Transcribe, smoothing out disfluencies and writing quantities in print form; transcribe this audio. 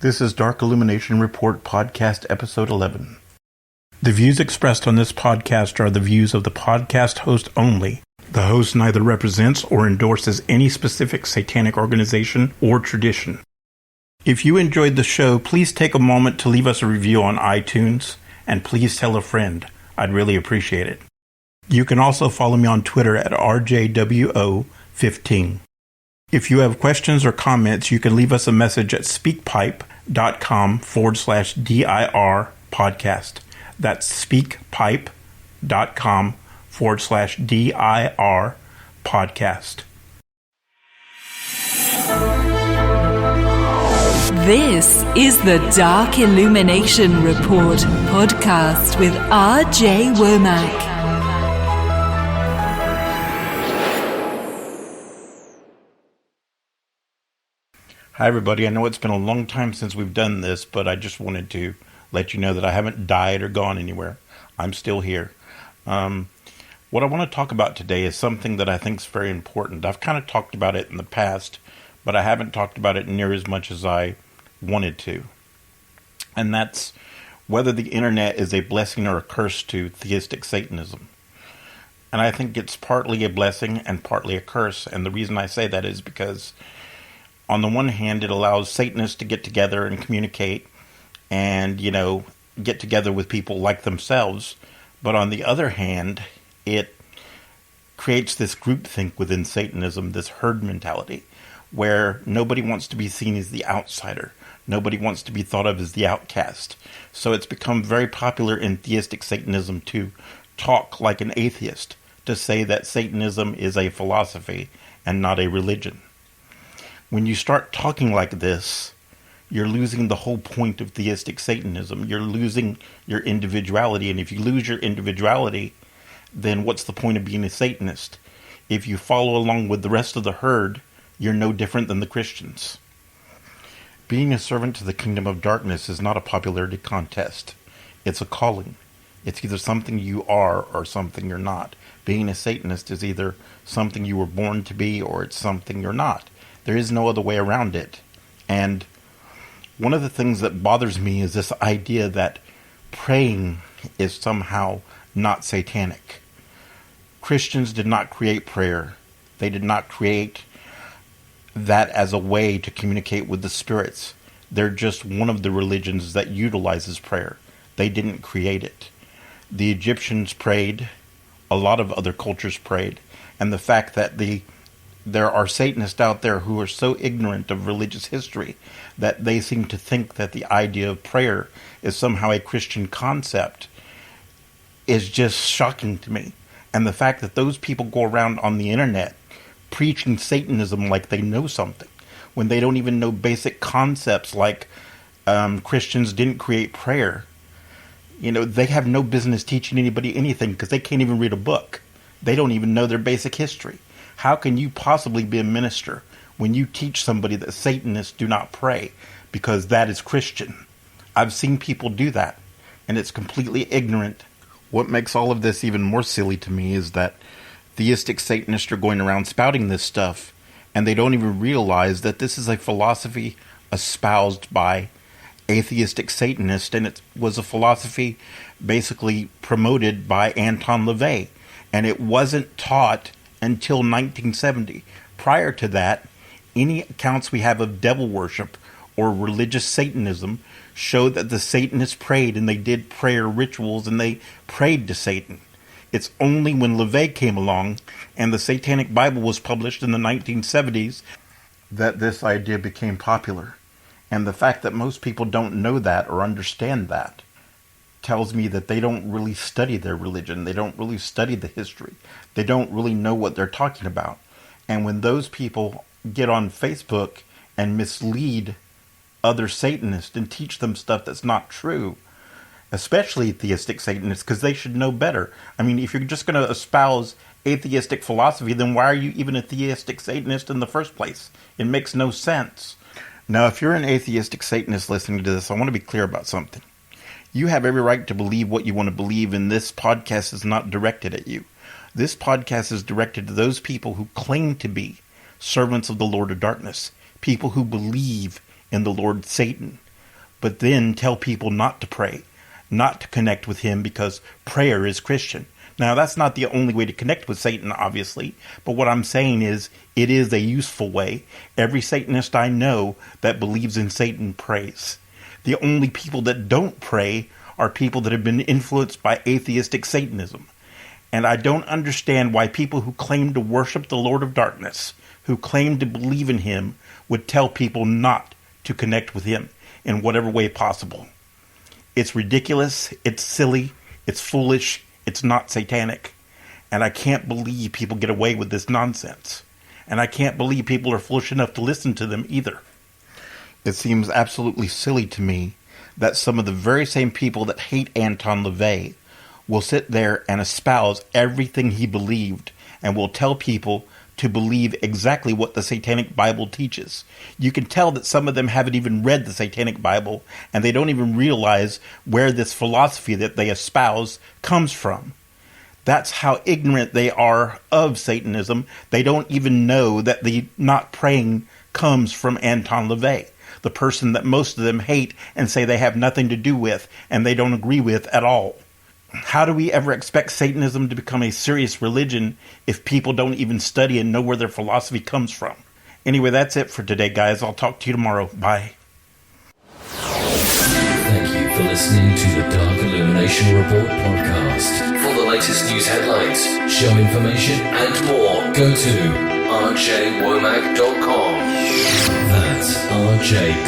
This is Dark Illumination Report Podcast Episode 11. The views expressed on this podcast are the views of the podcast host only. The host neither represents or endorses any specific satanic organization or tradition. If you enjoyed the show, please take a moment to leave us a review on iTunes, and please tell a friend. I'd really appreciate it. You can also follow me on Twitter at RJWO15. If you have questions or comments, you can leave us a message at speakpipe.com/DIR podcast. That's speakpipe.com/DIR podcast. This is the Dark Illumination Report podcast with RJ Womack. Hi everybody, I know it's been a long time since we've done this, but I just wanted to let you know that I haven't died or gone anywhere. I'm still here. What I want to talk about today is something that I think is very important. I've kind of talked about it in the past, but I haven't talked about it near as much as I wanted to. And that's whether the internet is a blessing or a curse to theistic Satanism. And I think it's partly a blessing and partly a curse. And the reason I say that is because on the one hand, it allows Satanists to get together and communicate and, get together with people like themselves. But on the other hand, it creates this groupthink within Satanism, this herd mentality, where nobody wants to be seen as the outsider. Nobody wants to be thought of as the outcast. So it's become very popular in theistic Satanism to talk like an atheist, to say that Satanism is a philosophy and not a religion. When you start talking like this, you're losing the whole point of theistic Satanism. You're losing your individuality. And if you lose your individuality, then what's the point of being a Satanist? If you follow along with the rest of the herd, you're no different than the Christians. Being a servant to the kingdom of darkness is not a popularity contest. It's a calling. It's either something you are or something you're not. Being a Satanist is either something you were born to be or it's something you're not. There is no other way around it. And one of the things that bothers me is this idea that praying is somehow not satanic. Christians did not create prayer. They did not create that as a way to communicate with the spirits. They're just one of the religions that utilizes prayer. They didn't create it. The Egyptians prayed. A lot of other cultures prayed. And the fact that there are Satanists out there who are so ignorant of religious history that they seem to think that the idea of prayer is somehow a Christian concept is just shocking to me. And the fact that those people go around on the internet preaching Satanism like they know something, when they don't even know basic concepts like Christians didn't create prayer. They have no business teaching anybody anything because they can't even read a book. They don't even know their basic history. How can you possibly be a minister when you teach somebody that Satanists do not pray because that is Christian? I've seen people do that, and it's completely ignorant. What makes all of this even more silly to me is that theistic Satanists are going around spouting this stuff, and they don't even realize that this is a philosophy espoused by atheistic Satanists, and it was a philosophy basically promoted by Anton LaVey, and it wasn't taught until 1970. Prior to that, any accounts we have of devil worship or religious Satanism show that the Satanists prayed and they did prayer rituals and they prayed to Satan. It's only when LaVey came along and the Satanic Bible was published in the 1970s that this idea became popular. And the fact that most people don't know that or understand that tells me that they don't really study their religion. They don't really study the history. They don't really know what they're talking about. And when those people get on Facebook and mislead other Satanists and teach them stuff that's not true, especially theistic Satanists, because they should know better. I mean, if you're just going to espouse atheistic philosophy, then why are you even a theistic Satanist in the first place? It makes no sense. Now, if you're an atheistic Satanist listening to this, I want to be clear about something. You have every right to believe what you want to believe, and this podcast is not directed at you. This podcast is directed to those people who claim to be servants of the Lord of Darkness, people who believe in the Lord Satan, but then tell people not to pray, not to connect with him because prayer is Christian. Now, that's not the only way to connect with Satan, obviously, but what I'm saying is it is a useful way. Every Satanist I know that believes in Satan prays. The only people that don't pray are people that have been influenced by atheistic Satanism. And I don't understand why people who claim to worship the Lord of Darkness, who claim to believe in him, would tell people not to connect with him in whatever way possible. It's ridiculous, it's silly, it's foolish, it's not satanic. And I can't believe people get away with this nonsense. And I can't believe people are foolish enough to listen to them either. It seems absolutely silly to me that some of the very same people that hate Anton LaVey will sit there and espouse everything he believed and will tell people to believe exactly what the Satanic Bible teaches. You can tell that some of them haven't even read the Satanic Bible, and they don't even realize where this philosophy that they espouse comes from. That's how ignorant they are of Satanism. They don't even know that the not praying comes from Anton LaVey, the person that most of them hate and say they have nothing to do with and they don't agree with at all. How do we ever expect Satanism to become a serious religion if people don't even study and know where their philosophy comes from? Anyway, that's it for today, guys. I'll talk to you tomorrow. Bye. Thank you for listening to the Dark Illumination Report podcast. For the latest news headlines, show information, and more, go to rjwomack.com. That's rjwomack.com.